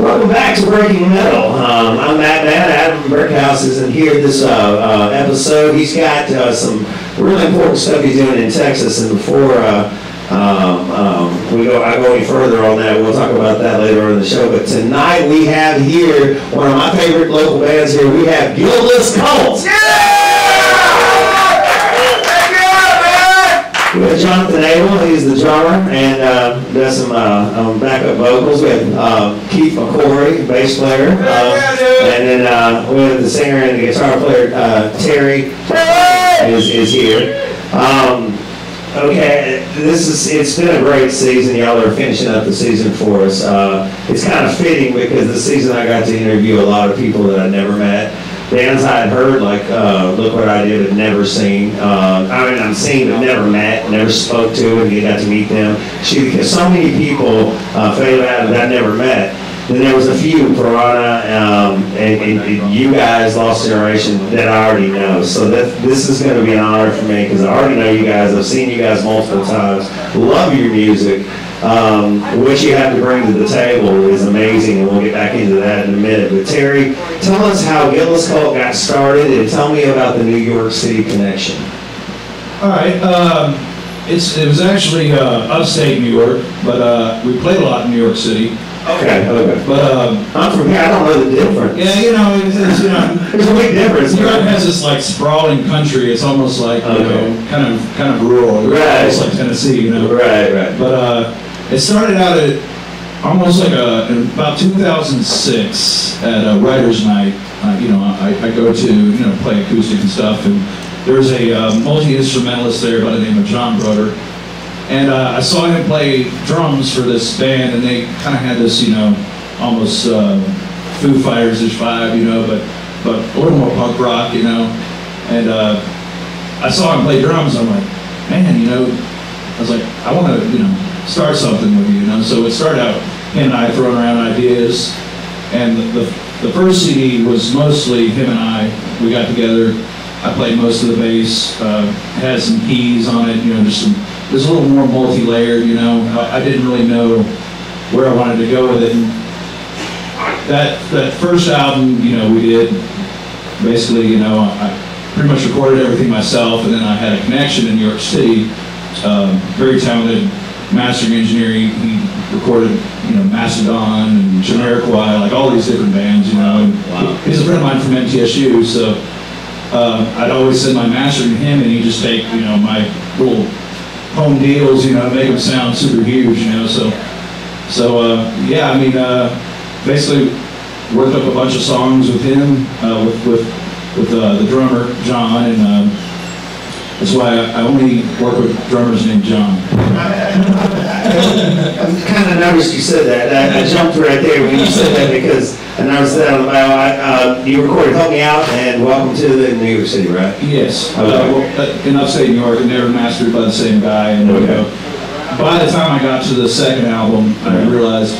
Welcome back to Breaking Metal. I'm Matt Mann. Adam Brickhouse isn't here this episode. He's got some really important stuff he's doing in Texas, and before I go any further on that, we'll talk about that later on in the show. But tonight we have here one of my favorite local bands here. We have Guiltless Cult. We have Jonathan Abel, he's the drummer, and does some backup vocals. We have Keith McCory, bass player, and then we have the singer and the guitar player, Terry, is here. Okay, it's been a great season. Y'all are finishing up the season for us. It's kind of fitting because this season I got to interview a lot of people that I never met. Bands I had heard, like Look What I Did, but never seen. I've seen, but never met, never spoke to, and got to meet them. Because so many people faded out that I never met. Then there was a few, Piranha, and you guys, Lost Generation, that I already know. So this is going to be an honor for me because I already know you guys. I've seen you guys multiple times. Love your music. What you have to bring to the table is amazing, and we'll get back into that in a minute. But Terry, tell us how Guiltless Cult got started, and tell me about the New York City connection. All right. It was actually upstate New York, but we played a lot in New York City. Okay. But I'm from here. I don't know the difference. Yeah, it's there's a big difference. New York has this like sprawling country. It's almost like kind of rural. Right. It's like Tennessee, Right. But it started out at almost like in about 2006 at a writer's night. I go to play acoustic and stuff, and there's a multi-instrumentalist there by the name of John Broder. And I saw him play drums for this band, and they kind of had this, almost Foo Fighters-ish vibe, but a little more punk rock, And I saw him play drums, and I'm like, man, I was like, I want to, start something with you, So it started out, him and I throwing around ideas, and the first CD was mostly him and I. We got together. I played most of the bass, had some keys on it, just a little more multi-layered, I didn't really know where I wanted to go with it. And that first album, we did, basically, I pretty much recorded everything myself, and then I had a connection in New York City, very talented mastering engineer. He recorded, Mastodon and Jamiroquai, like all these different bands, and wow. He's a friend of mine from MTSU, so I'd always send my mastering to him, and he'd just take, my little home deals, make them sound super huge, basically worked up a bunch of songs with him, with the drummer John, and that's why I only work with drummers named John. I'm kind of nervous you said that. I jumped right there when you said that because I noticed that on the bio. You recorded Help Me Out and Welcome to the New York City, right? Yes. Okay. In upstate New York, and they were mastered by the same guy. And by the time I got to the second album, I realized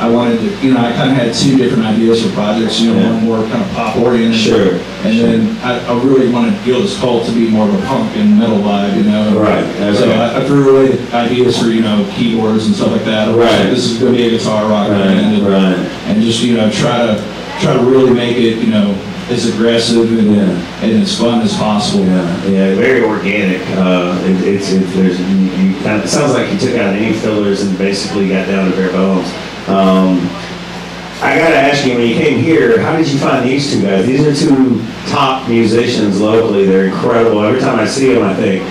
I wanted to, I kind of had two different ideas for projects, one more kind of pop oriented. Sure. And then I really wanted Guiltless Cult to be more of a punk and metal vibe, Right. Okay. So I threw away ideas for, keyboards and stuff like that. Right. Like, this is going to be a guitar rock band. And just, try to really make it, as aggressive and as fun as possible. Yeah, very organic. It sounds like you took out any fillers and basically got down to bare bones. I gotta ask you, when you came here, how did you find these two guys? These are two top musicians locally. They're incredible. Every time I see them, I think,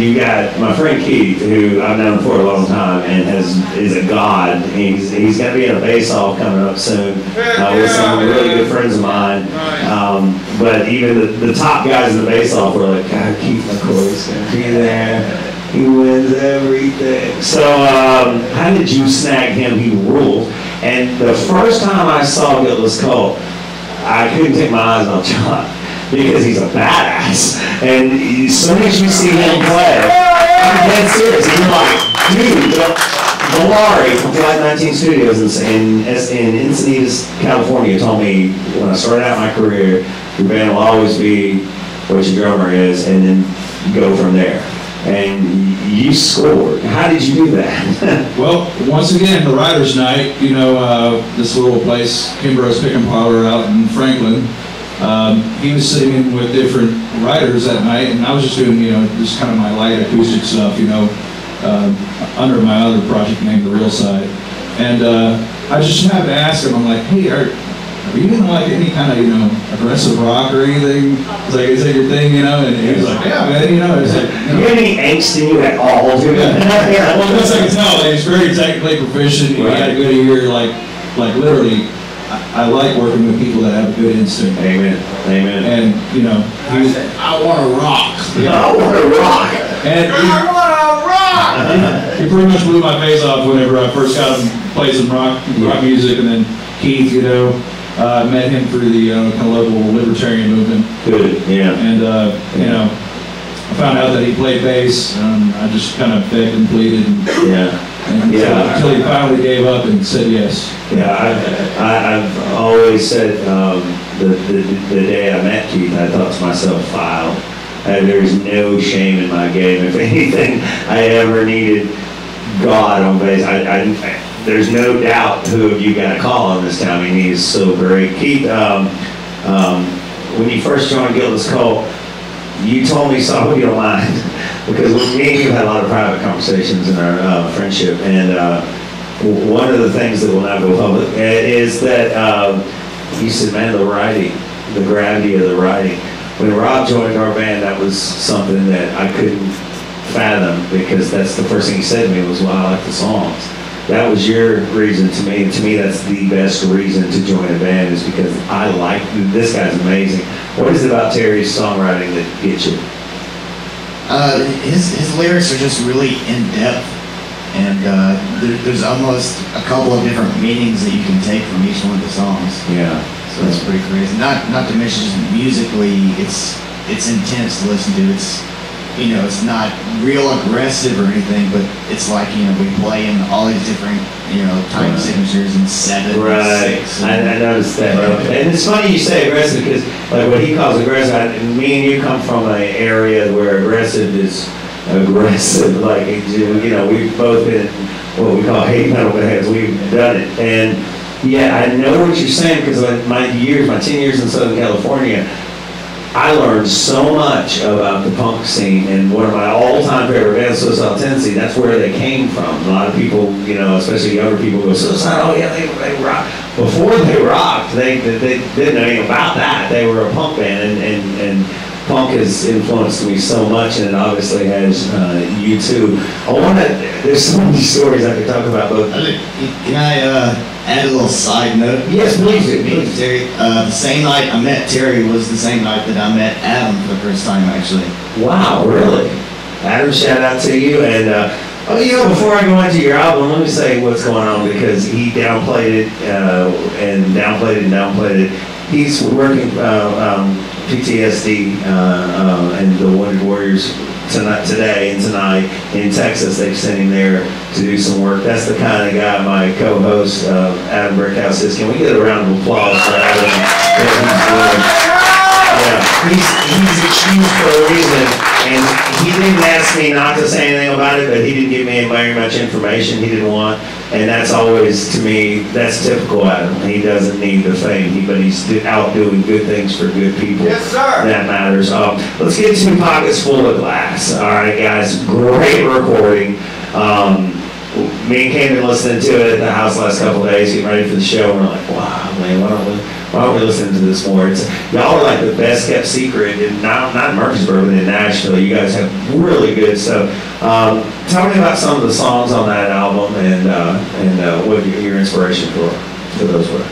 you got my friend Keith, who I've known for a long time and is a god. He's going to be in a bass-off coming up soon with some really good friends of mine. But even the top guys in the bass-off were like, God, Keith McCoy's going to be there. He wins everything. So how did you snag him? He rules. And the first time I saw Guiltless Cult, I couldn't take my eyes off John because he's a badass. And as soon as you see him play, I'm dead serious. You're like, dude, Valari from Flight 19 Studios in Encinitas, California told me when I started out my career, your band will always be what your drummer is, and then go from there. And you scored. How did you do that? Well, once again, the writer's night, you know, this little place, Kimbrough's Pick and Parlor out in Franklin. He was singing with different writers that night, and I was just doing, you know, just kind of my light acoustic stuff, you know, under my other project named The Real Side. And I just happened to ask him, I'm like, hey, are you gonna like any kind of, you know, aggressive rock or anything? It's like, is that your thing, you know? And he was like, yeah, man, you know. It's like, you have any angst in you at all? Yeah. Well, that's I can tell. Like, he's very technically proficient. He had a good ear. Like literally, I like working with people that have a good instinct. Amen. Amen. And you know, he said, I want to rock. I want to rock. And I want to rock. He pretty much blew my face off whenever I first got him to play some rock music, and then Keith, you know. Met him through the kind of local libertarian movement. Good, yeah. And, you know, I found out that he played bass, and I just kind of begged and pleaded. Until he finally gave up and said yes. Yeah, I've always said the day I met Keith, I thought to myself, wow, there's no shame in my game. If anything, I ever needed God on bass. There's no doubt who of you got a call on this town. I mean, he's so great. Keith, when you first joined Guiltless Cult, you told me something, I hope you don't mind, because me and you had a lot of private conversations in our friendship, and one of the things that will not go public is that you said, man, the writing, the gravity of the writing. When Rob joined our band, that was something that I couldn't fathom, because that's the first thing he said to me was, well, I like the songs. That was your reason to me. To me, that's the best reason to join a band, is because I like, this guy's amazing. What is it about Terry's songwriting that gets you? His lyrics are just really in depth, and there's almost a couple of different meanings that you can take from each one of the songs. Yeah. So it's pretty crazy. Not to mention just musically, it's intense to listen to. It's, you know, it's not real aggressive or anything, but it's like, you know, we play in all these different, you know, time signatures and 7 right. and 6. I noticed that. And it's funny you say aggressive, because like what he calls aggressive, me and you come from an area where aggressive is aggressive. Like, you know, we've both been what we call hate metal heads. We've done it. And yeah, I know what you're saying, because like my 10 years in Southern California, I learned so much about the punk scene, and one of my all-time favorite bands, Suicidal Tendency, that's where they came from. A lot of people, you know, especially younger people, go, Suicidal, oh yeah, they rock. Before they rocked, they didn't know anything about that. They were a punk band, and punk has influenced me so much, and it obviously has you too. There's so many stories I could talk about, but... Can I add a little side note? Yes, please do. Terry, the same night I met Terry was the same night that I met Adam for the first time, actually. Wow, really? Adam, shout out to you. And you know, before I go into your album, let me say what's going on, because he downplayed it and downplayed it. He's working PTSD and the Wounded Warriors today and tonight in Texas. They've sent him there to do some work. That's the kind of guy my co-host Adam Brickhouse is. Can we get a round of applause for Adam? He's excused for a reason, and he didn't ask me not to say anything about it, but he didn't give me very much information he didn't want, and that's always, to me, that's typical Adam. He doesn't need the fame, but he's out doing good things for good people. Yes, sir. That matters. Let's get to Pockets Full of Glass. All right, guys, great recording. Me and Cam been listening to it at the house the last couple of days, getting ready for the show, and we're like, wow, man, why don't we listen to this more? Y'all are like the best kept secret, in not in Murfreesboro, but in Nashville. You guys have really good stuff. Tell me about some of the songs on that album, and what your inspiration for those were.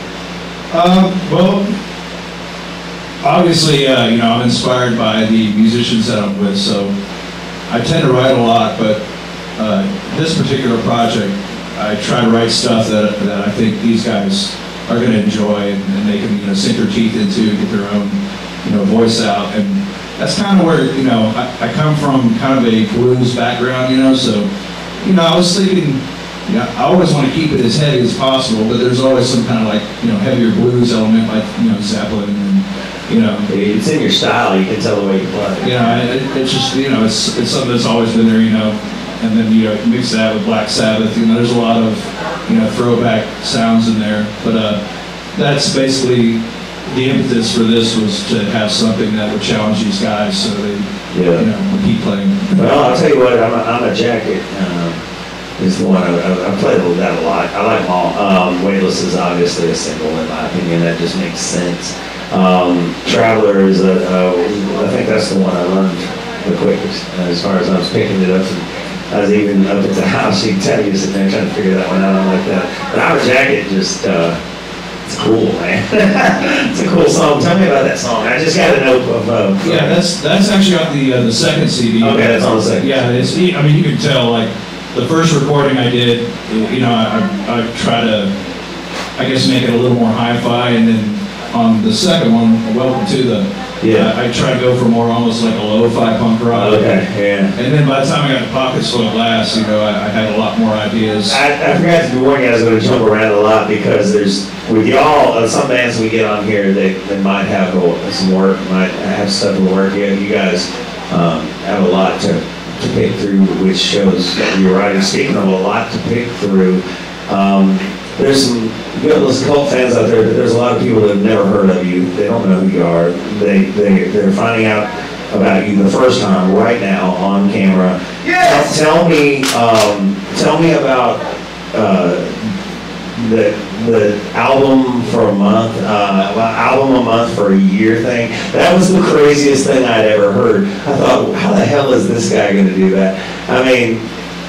Well, obviously, you know, I'm inspired by the musicians that I'm with, so I tend to write a lot, but this particular project, I try to write stuff that I think these guys are going to enjoy, and they can, you know, sink their teeth into, get their own, you know, voice out. And that's kind of where, you know, I come from kind of a blues background, you know, so, you know, I was thinking, you know, I always want to keep it as heavy as possible, but there's always some kind of like, you know, heavier blues element, like, you know, Zeppelin, and, you know. It's in your style, you can tell the way you play. You know, it's just, you know, it's something that's always been there, you know. and then mix that with Black Sabbath. There's a lot of throwback sounds in there. But that's basically the impetus for this, was to have something that would challenge these guys, so they would keep playing. Well, I'll tell you what, I'm a Jacket. Is the one I played that a lot. I like them all. Weightless is obviously a single in my opinion. That just makes sense. Traveler is I think that's the one I learned the quickest as far as I was picking it up. And I was even up at the house. You can tell you sitting there trying to figure that one out. I'm like that. But I'm a Jacket. Just it's cool, man. It's a cool song. Tell me about that song. I just got a note of. Yeah, that's actually on the second CD. Okay, that's on the second. Yeah, I mean you can tell like. The first recording I did, I try to, I guess, make it a little more hi-fi, and then on the second one, Welcome to the, I try to go for more almost like a lo-fi punk rock. Okay, yeah. And then by the time I got Pockets Full of Glass, I had a lot more ideas. I forgot to warn you, I was going to jump around a lot because there's, with y'all, some bands we get on here, they might have some work, might have stuff to work. You guys have a lot to pick through, which shows you're right. Speaking of a lot to pick through, there's some Guiltless Cult fans out there, but there's a lot of people that have never heard of you. They don't know who you are. They're finding out about you the first time right now on camera. Yes! Tell me about the album for a month, album a month for a year thing. That was the craziest thing I'd ever heard. I thought, how the hell is this guy going to do that? I mean,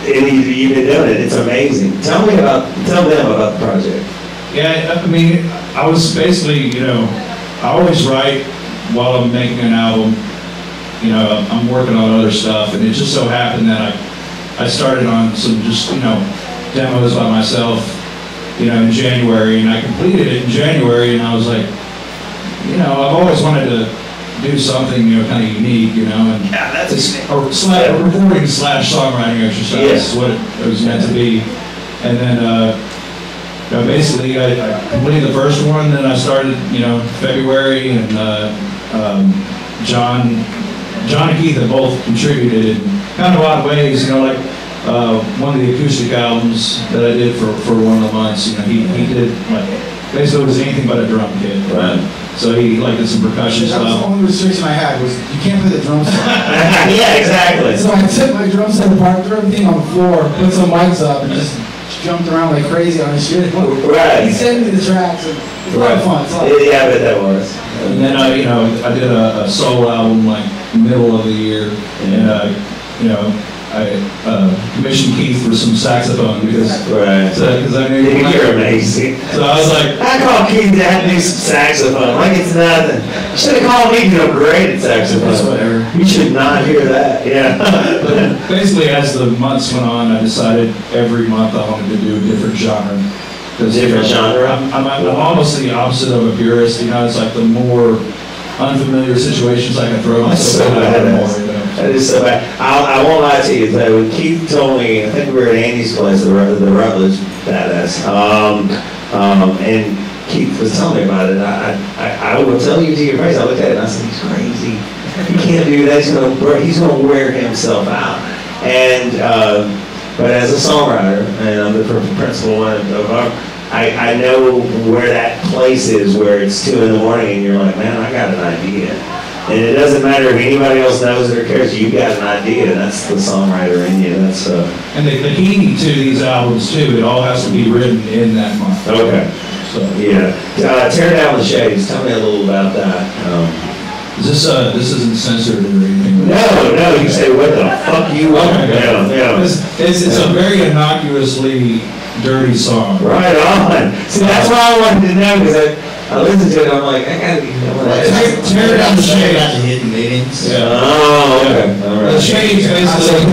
you've been doing it. It's amazing. Tell them about the project. Yeah, I mean, I was basically, I always write while I'm making an album. I'm working on other stuff, and it just so happened that I started on some just, demos by myself, in January, and I completed it in January, and I was like, I've always wanted to do something, kind of unique, and that's a recording / songwriting exercise is what it was meant to be. And then, basically, I completed the first one, then I started, February, and John and Keith have both contributed in kind of odd ways, like one of the acoustic albums that I did for one of the months, he did basically it was anything but a drum kit. Right. So he did some percussion That was stuff. the only restriction I had was you can't play the drum set. Yeah, exactly. So I took my drum set apart, threw everything on the floor, put some mics up, and just jumped around like crazy on his shit. Right. He sent me the tracks, and it was a lot of fun. Yeah, I bet that was. And then I did a solo album middle of the year, and I commissioned Keith for some saxophone because I knew you're amazing. So I was like, I called Keith to have me some saxophone like it's nothing. You should have called me because I'm great at saxophone. Whatever. You should not hear that. Yeah. But basically, as the months went on, I decided every month I wanted to do a different genre. Different genre? I'm almost the opposite of a purist. It's like the more unfamiliar situations I can throw myself more. That is so bad. I won't lie to you. When Keith told me, I think we were at Andy's place, the Rutledge Badass, and Keith was telling me about it. I will tell you to your face. I looked at it and I said, he's crazy. He can't do that. He's going to wear himself out. And but as a songwriter, and I'm the principal one of our, I know where that place is where it's 2 in the morning and you're like, man, I got an idea. And it doesn't matter if anybody else knows it or cares, you got an idea, and that's the songwriter in you. That's And the key to these albums too, it all has to be written in that month. Okay. So yeah. Tear Down the Shades. Tell me a little about that. This isn't censored or anything? No, you say what the fuck you want. Okay. Yeah. It's a very innocuously dirty song. Right on. See, that's why I wanted to know, because I listened to it and I'm like, I gotta know that. Tear Down the Shades. About the hidden meetings. Yeah. Oh, okay. Yeah. All right. The Shades basically.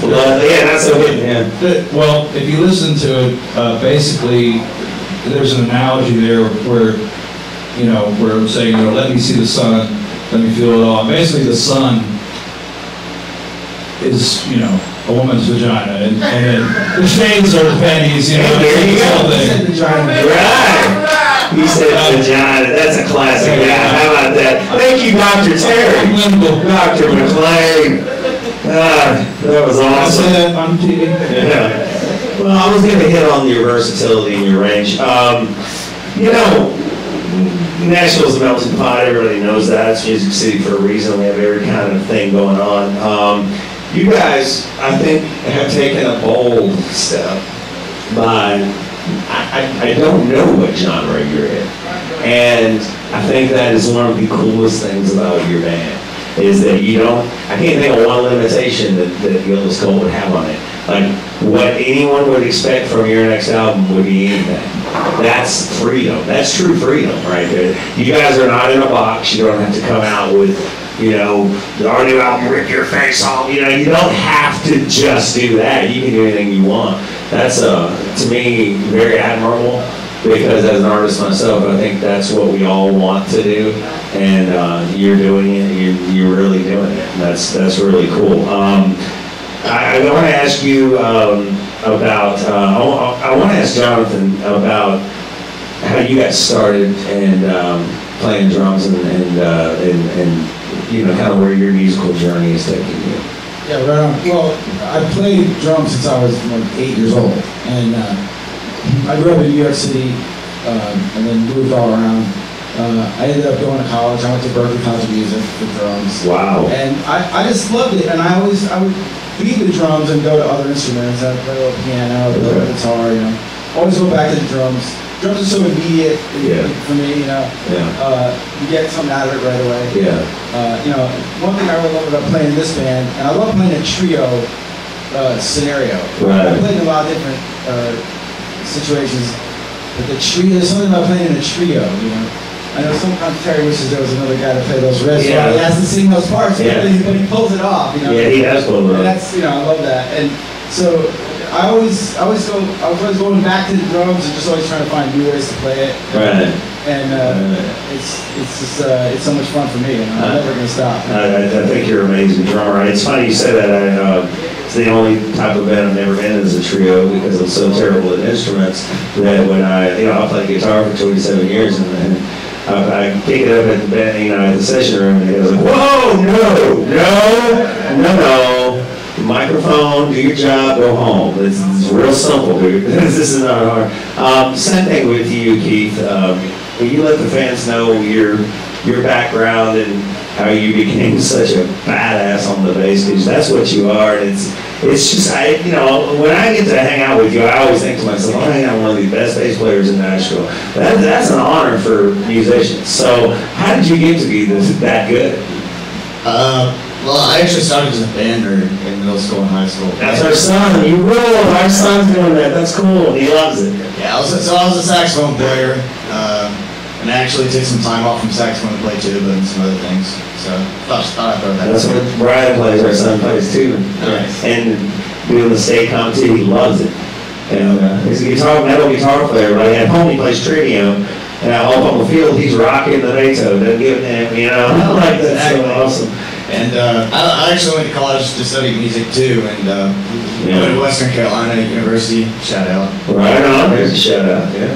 Not so hidden, yeah. Well, if you listen to it, basically, there's an analogy there where, where I'm saying, let me see the sun, let me feel it all. Basically, the sun is, a woman's vagina, and then the shades are the panties, There you go. Right. He said vagina. That's a classic. Yeah, how about that? Thank you, Dr. Terry. Dr. McClain. That was I awesome. say that on TV. Yeah. Well, I was going to hit on your versatility and your range. You know, Nashville's a melting pot. Everybody knows that. It's Music City for a reason. We have every kind of thing going on. You guys, I think, have taken a bold step by, I don't know what genre you're in. And I think that is one of the coolest things about your band, is that you don't, I can't think of one limitation that Guiltless Cult would have on it. Like, what anyone would expect from your next album would be anything. That's freedom. That's true freedom right there. You guys are not in a box. You don't have to come out with, you know, our new album, rip your face off. You know, you don't have to just do that. You can do anything you want. That's, to me, very admirable. Because as an artist myself, I think that's what we all want to do, and you're doing it. You're really doing it. And that's really cool. I want to ask you about. I want to ask Jonathan about how you got started and playing drums and you know, kind of where your musical journey is taking you. Yeah, right on. Well, I played drums since I was like 8 years old, and I grew up in New York City, and then moved all around. I ended up going to college. I went to Berkeley College of Music for drums. Wow. And I just loved it. And I would leave the drums and go to other instruments. I'd play a little piano, a little guitar, you know. Always go back to the drums. Drums are so immediate for me, you know. Yeah. You get something out of it right away. Yeah. You know, one thing I really love about playing in this band, and I love playing a trio scenario. Right. I played in a lot of different situations, but the trio, there's something about playing in a trio, you know. I know sometimes Terry wishes there was another guy to play those riffs. Yeah. He has to sing those parts, Yeah. but he pulls it off, you know. Yeah, he does pull it And off. that's, you know, I love that. And so I was always going back to the drums and just always trying to find new ways to play it. Right. And it's just it's so much fun for me, and I'm never gonna stop. I think you're an amazing drummer. It's funny you said that. It's the only type of band I've never been in as a trio because I'm so terrible at instruments that when I played guitar for 27 years and I pick it up at the band, you know, at the session room, and it was like, whoa, no. Microphone, do your job, go home. It's real simple, dude. This is not hard. Same thing with you, Keith. Will you let the fans know your background and how you became such a badass on the bass? Because that's what you are, and it's just, you know, when I get to hang out with you, I always think to myself, I'm hanging out with one of the best bass players in Nashville. That's an honor for musicians. So how did you get to be that good? Well, I actually started as a bander in middle school and high school. That's our son. You roll. Our son's doing that. That's cool. He loves it. Yeah, I was a saxophone player, and I actually took some time off from saxophone to play tuba and some other things. So thought I'd throw that. That's what Brian plays. Our son plays too. Nice. And doing the state comp too. He loves it. And he's a metal guitar player. But I had home. He plays tritium. And up on the field, he's rocking the Beethoven. Doesn't give a damn, you know. Like that's so awesome. And I actually went to college to study music too, and went to Western Carolina University. Shout out. Right on. There's a shout out. Yeah.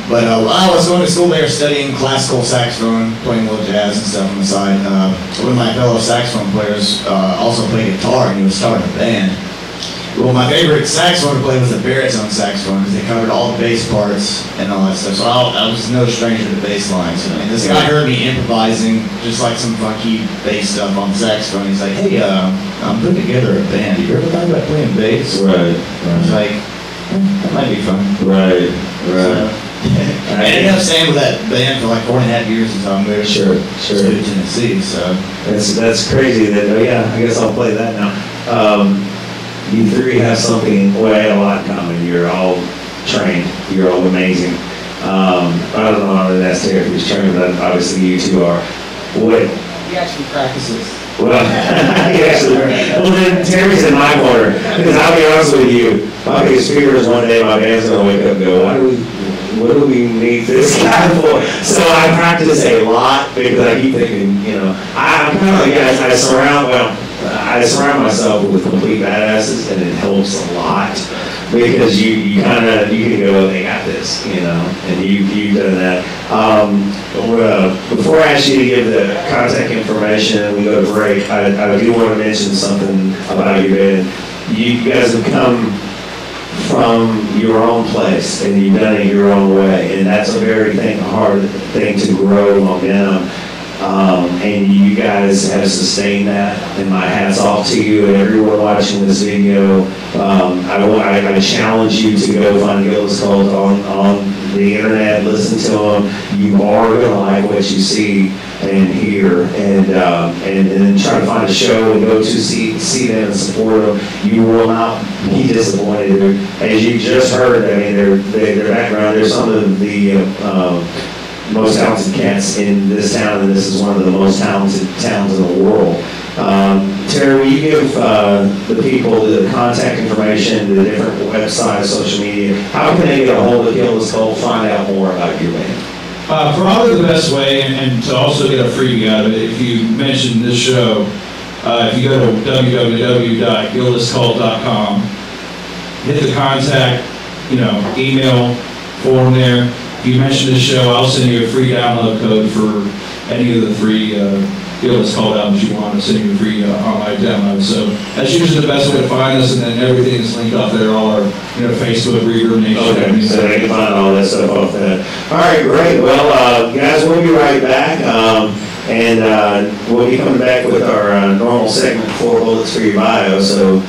But I was going to school there studying classical saxophone, playing a little jazz and stuff on the side. One of my fellow saxophone players also played guitar, and he was starting a band. Well, my favorite saxophone to play was the baritone saxophone because they covered all the bass parts and all that stuff. So I was no stranger to bass lines. And this guy heard me improvising just like some funky bass stuff on the saxophone. He's like, hey, I'm putting together a band. You ever thought about playing bass? Right. I was like, that might be fun. Right. I ended up staying with that band for like 4.5 years until I moved to Tennessee. So that's crazy. That I guess I'll play that now. You three have something, well, a lot in common. You're all trained. You're all amazing. I don't know how to ask Terry if he's trained, but obviously you two are. What? He actually practices. Well, then Terry's in my corner. Because I'll be honest with you, my biggest fear is one day my band's going to wake up and go, what do we need this guy for? So I practice a lot because I keep thinking, you know, I'm kind of like, I surround myself with complete badasses, and it helps a lot. because you kind of, you can go, they got this, you know, and you've done that. Before I ask you to give the contact information and we go to break, I do want to mention something about your band. You guys have come from your own place and you've done it your own way, and that's a very hard thing to grow momentum. And you guys have sustained that, and my hat's off to you and everyone watching this video. I challenge you to go find Guiltless Cult on the internet, listen to them. You are going to like what you see and hear, and then try to find a show and go to see them and support them. You will not be disappointed. As you just heard, I mean, their background, they're some of the most talented cats in this town, and this is one of the most talented towns in the world. Terry, will you give the people the contact information, the different websites, social media? How can they get a hold of Guiltless Cult, find out more about your band? Probably the best way, and to also get a freebie out of it, if you mention this show, if you go to www.guiltlesscult.com, hit the contact, email form there. If you mention this show, I'll send you a free download code for any of the 3 Guiltless Cult albums you want. To send you a free online download. So that's usually the best way to find us, and then everything is linked up there, all our Facebook, Reverb Nation. Okay, so they can find all that stuff off that. All right, great. Well, guys, we'll be right back, and we'll be coming back with our normal segment, 4 bullets for your bio. So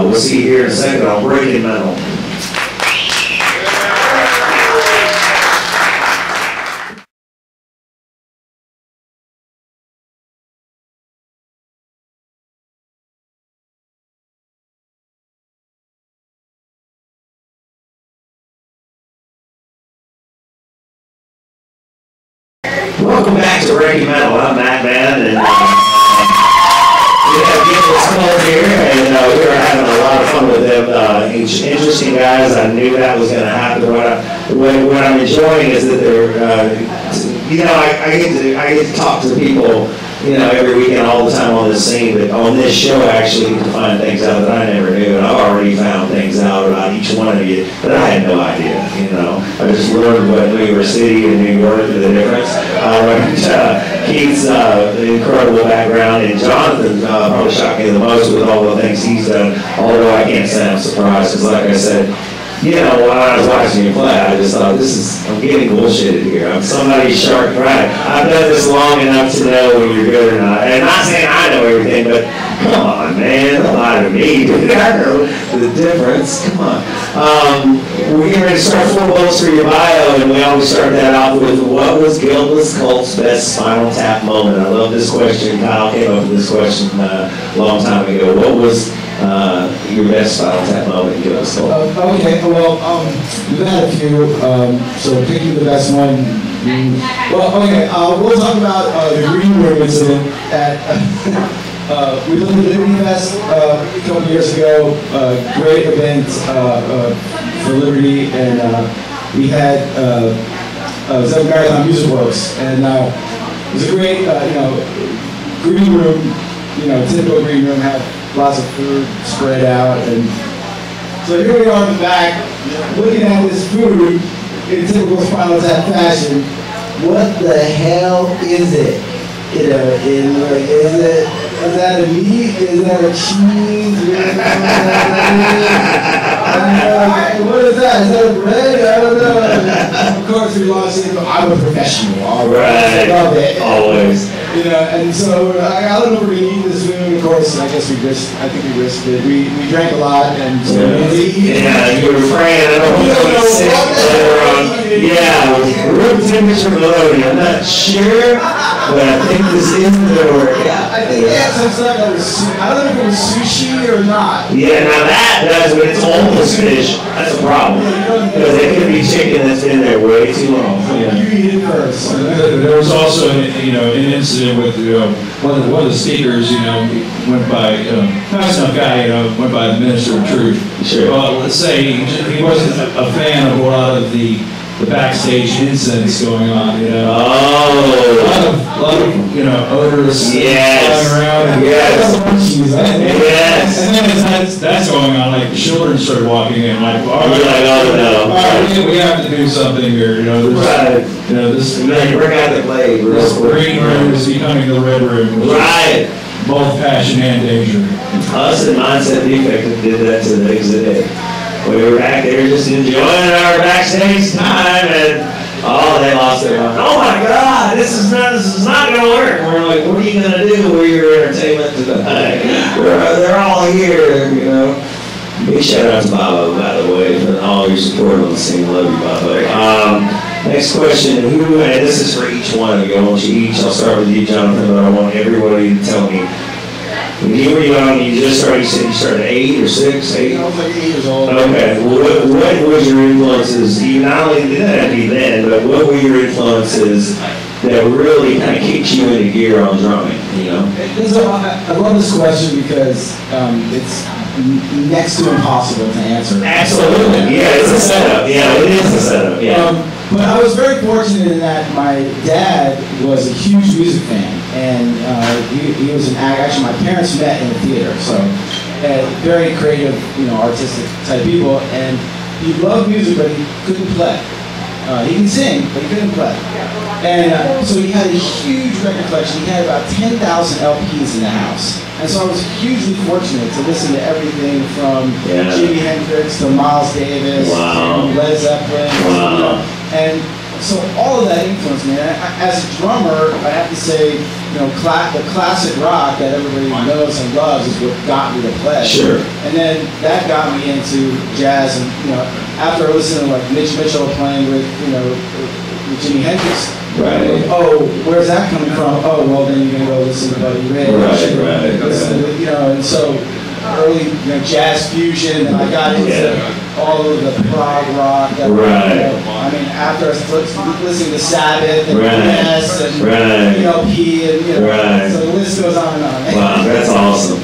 we'll see you here in a second on Breaking Metal. Welcome back to Breaking Metal. I'm Matt Mann, and we have Guiltless Cult here, and we were having a lot of fun with them. Interesting guys. I knew that was going to happen. What I'm enjoying is that they're, I get to talk to people, every weekend, all the time on this scene. But on this show, actually, you can find things out that I never knew, and I've already found things out about each one of you that I had no idea. I just learned what New York City and New York, the difference. Keith's incredible background, and Jonathan probably shocked me the most with all the things he's done. Although I can't say I'm surprised, because like I said, when I was watching you play, I just thought, I'm getting bullshitted here. I'm somebody's shark right. I've done this long enough to know when you're good or not. And not saying I know everything, but come on, man, don't lie to me. I know the difference. Come on. We're getting ready to start 4 bullets for your bio, and we always start that off with, what was Guiltless Cult's best Spinal Tap moment? I love this question. Kyle came up with this question a long time ago. What was your best Spinal Tap moment in Guiltless Cult? Okay, well, we've had a few, so picking the best one. Well, okay, we'll talk about the Green Room incident at, we did the Liberty Fest a couple years ago, great event for Liberty, and we had 7 guys on Music Works, and it was a great, green room, typical green room, had lots of food spread out, and so here we are in the back, looking at this food in typical Spinal Tap fashion. What the hell is it? Is that a meat? Is that a cheese? What is that? Is that a bread? I don't know. Of course, we lost it, but I'm a professional. Right. I love it. Always. And so I don't know if we're going to eat this food. Of course, I guess we risked it. We drank a lot, and so you were afraid. I don't know what to say. Room temperature below. I'm not sure, but I think this is the word. I think some stuff that was, I don't know if it was sushi or not. Yeah, now that does, but it's almost fish. That's a problem. Because it could be chicken that's been there way too long. You eat it first. There was also, an incident with one of the speakers, went by, nice enough guy, went by the Minister of Truth. Sure. Well, let's say he wasn't a fan of a lot of the the backstage incense going on, you know. Oh. A lot of you know, odorous things Yes. flying around. Yes. And then that's going on, like children start walking in, like, all right, You're like, oh no. all right, we have to do something here, you know. Right. You know, this Bring out the blade. this green room is becoming the red room, which is Right. both passion and danger. Us at Mindset Defect did that to the exhibit. We were back there just enjoying our backstage time, and they lost their mind. Oh my God, this is not gonna work. And we're like, what are you gonna do with your entertainment tonight? They're all here, you know. Big shout out to Bobo, by the way, for all your support on the scene. Love you, Bobo. Next question, and this is for each one of you. I want you each, I'll start with you, Jonathan, but I want everybody to tell me. When you were young, you said you started at 8 or 6, 8? I was like 8 years old. Okay, well, what was your influences? You not only did that be then, but what were your influences that really kind of kicked you into gear on drumming, you know? I love this question because it's next to impossible to answer. Absolutely, yeah, it's a setup. Yeah, it is a setup, yeah. But I was very fortunate in that my dad was a huge music fan, and he was an actor. Actually, my parents met in the theater, so very creative, you know, artistic type people, and he loved music, but he couldn't play. He can sing, but he couldn't play. And so he had a huge record collection. He had about 10,000 LPs in the house. And so I was hugely fortunate to listen to everything from Jimi Hendrix to Miles Davis to Led Zeppelin. Wow. You know, and so all of that influenced me. And as a drummer, I have to say, you know, the classic rock that everybody knows and loves is what got me to play. Sure. And then that got me into jazz. And, you know, after I listened to like Mitch Mitchell playing with, you know, with Jimi Hendrix, right. Oh, where's that coming from? Oh, well, then you're going to go listen to Buddy Rich. Right. Listen to, you know, and so early, you know, jazz fusion, and I got into all of the prog rock. That, right. You know, I mean, after I started listening to Sabbath and right. Yes and ELP, and, you know, so the list goes on and on. Wow, that's awesome.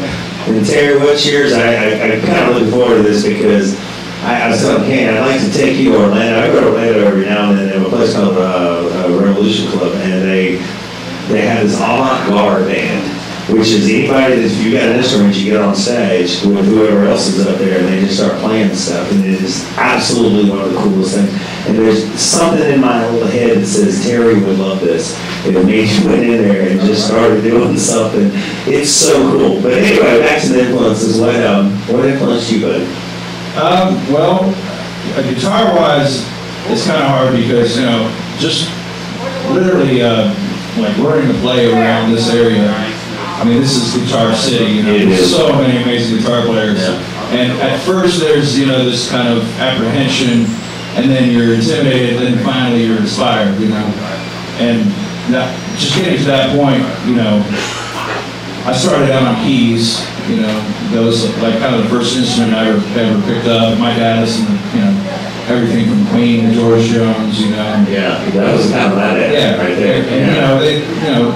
And Terry, what's yours? I'm kind of looking forward to this because I was telling Kane, I'd like to take you to Orlando. I go to Orlando every now and then. They have a place called Revolution Club, and they have this avant-garde band, which is anybody that if you got an instrument, you get on stage with whoever else is up there, and they just start playing stuff, and it is absolutely one of the coolest things. And there's something in my little head that says Terry would love this. If me went in there and just started doing something, it's so cool. But anyway, back to the influences. What influenced you, buddy? Well, guitar-wise, it's kind of hard because, you know, just literally like learning to play around this area. I mean, this is Guitar City, you know, there's so many amazing guitar players. And at first there's, you know, this kind of apprehension, and then you're intimidated, and then finally you're inspired, you know. And just getting to that point, you know, I started out on keys. You know, that was like kind of the first instrument I ever picked up. My dad listened to, you know, everything from Queen to George Jones, you know. Yeah, that was kind of that right there. And you know, they, you know,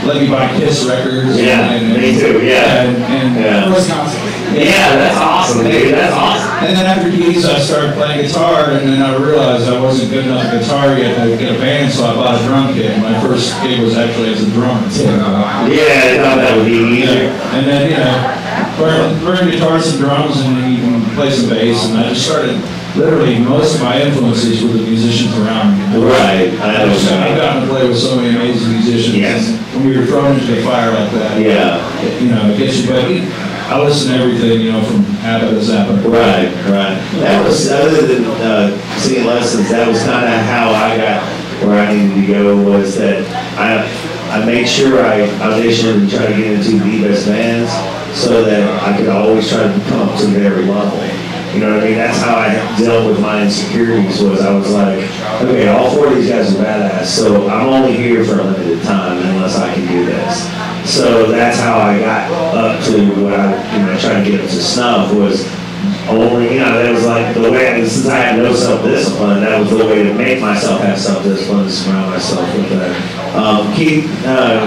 let me buy Kiss records. Yeah, me too, And first concert. Yeah, that's awesome, dude. That's awesome. And then after keys, I started playing guitar, and then I realized I wasn't good enough at guitar yet to get a band, so I bought a drum kit. My first gig was actually as a drummer. Yeah, I thought that would be easier. And then, you know, learn guitars and drums, and then you can play some bass, and I just started, literally, most of my influences were the musicians around me. Right. I've gotten to play with so many amazing musicians. Yes. And when you're thrown into the fire like that, you know, it gets you, but I listen to everything, you know, from ABBA to Zappa. Right. That was, other than singing lessons, that was kind of how I got where I needed to go, was that I made sure I auditioned and tried to get into the best bands so that I could always try to come up to their level. You know what I mean? That's how I dealt with my insecurities, was I was like, okay, all four of these guys are badass, so I'm only here for a limited time unless I can do this. So that's how I got up to what I, you know, trying to get up to snuff, was only, you know, that was like the way, since I had no self-discipline, that was the way to make myself have self-discipline, to surround myself with that. Keith,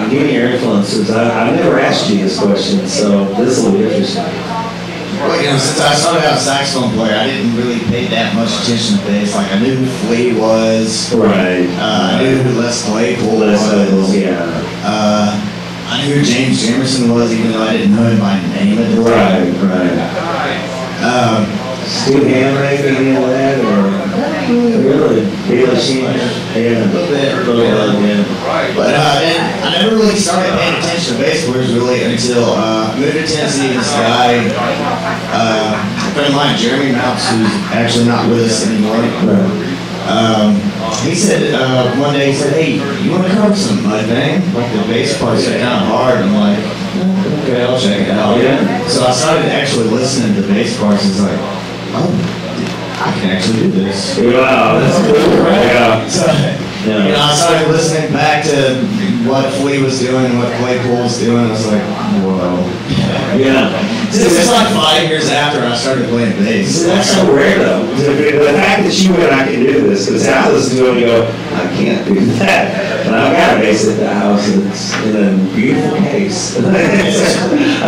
give me your influences. I've never asked you this question, so this will be interesting. Well, since I started out saxophone player, I didn't really pay that much attention to bass. Like, I knew who Flea was. Right. I knew who Les Claypool was. Yeah. I knew who James Jamerson was, even though I didn't know him by name at the time. Right. Steve Hamrick, any of that, or really? Billy Sheehan? Yeah. A little bit. But I never really started paying attention to bass players really until I moved to Tennessee. This guy, a friend of mine, Jeremy Mounts, who's actually not with us anymore. He said one day, he said, "Hey, you want to cover some Mudvayne? Like the bass parts are kind of hard." I'm like, "Okay, I'll check it out." Yeah. So I started actually listening to bass parts. It's like, oh, I can actually do this. Wow, that's cool. Yeah. So, I started listening back to what Flea was doing and what Claypool was doing. I was like, whoa. Yeah. This is like 5 years after I started playing bass. That's so rare, though. The fact that you went, I can do this, because I listen to it and go, I can't do that. And I've got a bass at the house, and it's in a beautiful case. I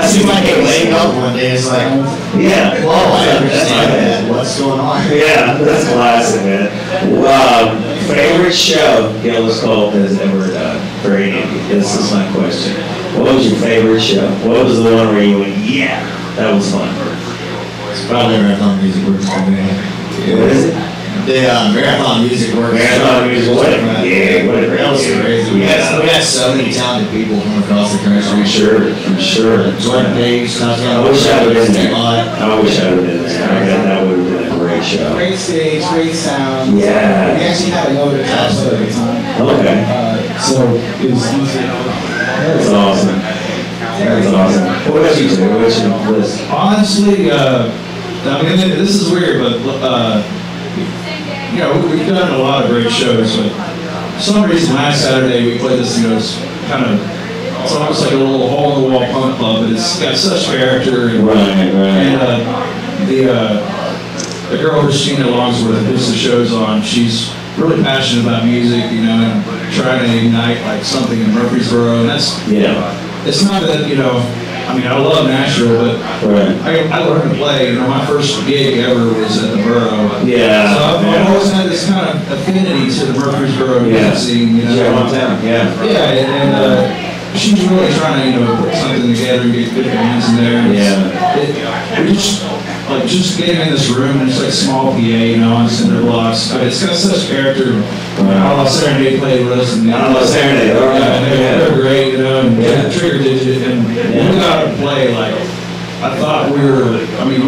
see my kid laying up one day, it's like, yeah. Whoa, I understand that. What's going on? Yeah, that's classic, man. Favorite show Guiltless Cult has ever done for any of you? This is my question. What was your favorite show? What was the one where you went, yeah, that was fun? It's probably Marathon Music Works for me. What is it? The Marathon Music Works. Marathon Music Works. Yeah, whatever. That was crazy. We had so many talented people from across the country. I'm sure. Jordan Page, I wish I would have been there. I wish I would have been there. That would have been a great show. Great stage, great sound. Yeah. We actually had a load of trucks at the time. Okay. So it was easy. That's awesome. That's awesome. What about you two? What's your list? Honestly, I mean, this is weird, but we've done a lot of great shows, but for some reason last Saturday we played this, it's kind of, it's almost like a little hole-in-the-wall punk club, but it's got such character. And, and the girl, Christina Longsworth, who puts the shows on, she's really passionate about music, and trying to ignite like something in Murfreesboro, and that's, it's not that, I mean, I love Nashville, but I learned to play. My first gig ever was at the Borough. Yeah. So I've always had this kind of affinity to the Murfreesboro music scene. Hometown. Yeah. And she's really trying to, put something together and get good bands in there. We just gave in this room, and it's like small PA, on cinder blocks. But it's got such character. I love Serenade played with us. I love Serenade. They're great, and Trigger Digit, and we got to play like, I thought we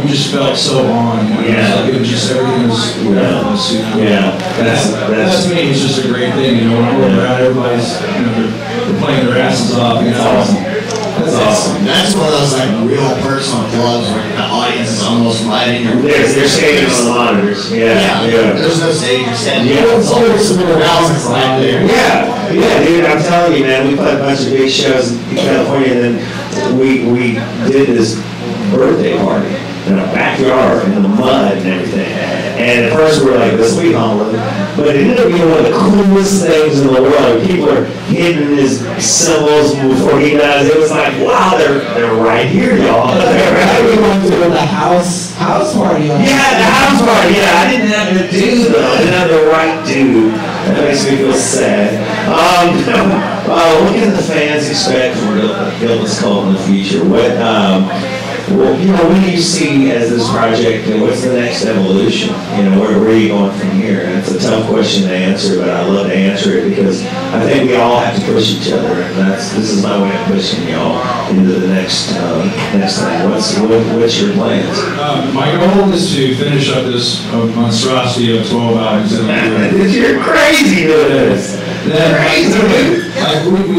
just felt so on. It was just, everything was effortless, That's to me, it's just a great thing, when I look around, everybody's, they're playing their asses off, That's awesome. That's awesome. That's one of those like real personal clubs where the audience is almost right in your face. They're standing on the monitors. Yeah. There's no stage. You're standing. It's always thousands right there. Yeah, dude. I'm telling you, man. We played a bunch of big shows in California, and then we did this birthday party in a backyard in the mud and everything. And at first we were like, this will be humbling. But it ended up being one of the coolest things in the world. People are hitting his cymbals before he does. It was like, wow, they're right here, y'all. We went to the house party. Yeah, the house party. Yeah, I didn't have the dude though. I didn't have the right dude. That makes me feel sad. What can the fans expect from Guiltless Cult in the future? What do you see as this project, and what's the next evolution? Where are you going from here? And it's a tough question to answer, but I love to answer it because I think we all have to push each other, and this is my way of pushing y'all into the next thing. What's your plans? My goal is to finish up this monstrosity of 12 albums. You're crazy doing this. We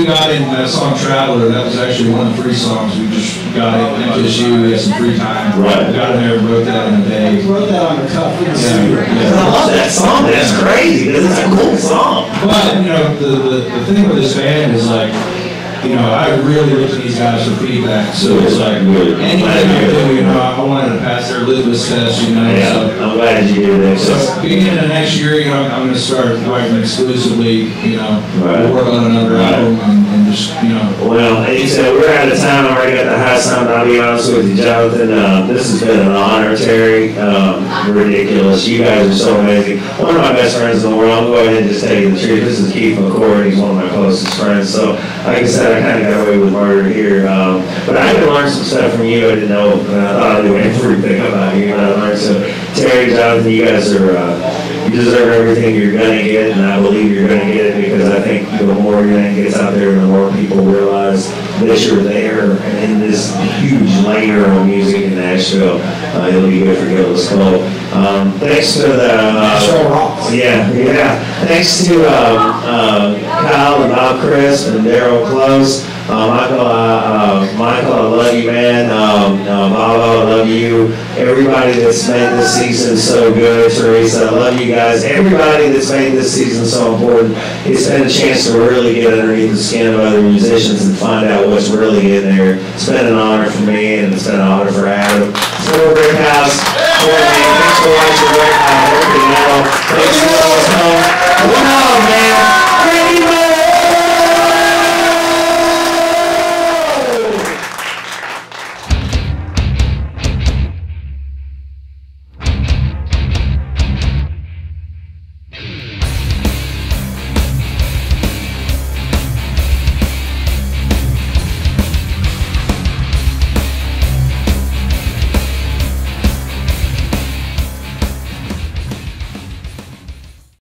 got in that song Traveler. That was actually one of the 3 songs. We just got it in MTSU. We had some free time. Right. Got in there and wrote that in a day. We wrote that on the cuff. I love that song. That's crazy because it's a cool song. But the thing with this band is like, you know, I really look to these guys for feedback. So it's like anything I do, you know, I wanted to pass their litmus test, you know. Yeah, So, I'm glad you did that. so beginning of next year, you know, I'm going to start writing exclusively, you know, Right. work on another album and just, you know. Well, and he said, we're out of time. I'm already got the high sound. I'll be honest with you, Jonathan. This has been an honor, Terry. Ridiculous. You guys are so amazing. One of my best friends in the world. I'll go ahead and just tell you the truth. This is Keith McCord. He's one of my closest friends. So, like I said, I kind of got away with murder here. But I had to learn some stuff from you I didn't know. And I thought I knew everything about you. And I learned so. Terry, Jonathan, you guys are, you deserve everything you're going to get. And I believe you're going to get it because I think the more your name gets out there, the more people realize that you're there in this huge layer of music in Nashville. It'll be good for Guiltless Cult. Thanks to the yeah. Thanks to Kyle and Bob Crisp and Daryl Close. Michael, I love you, man. Bob, I love you. Everybody that's made this season so good. Teresa, I love you guys. Everybody that's made this season so important. It's been a chance to really get underneath the skin of other musicians and find out what's really in there. It's been an honor for me, and it's been an honor for Adam. For Brick House, for me. Thanks for watching Brick House.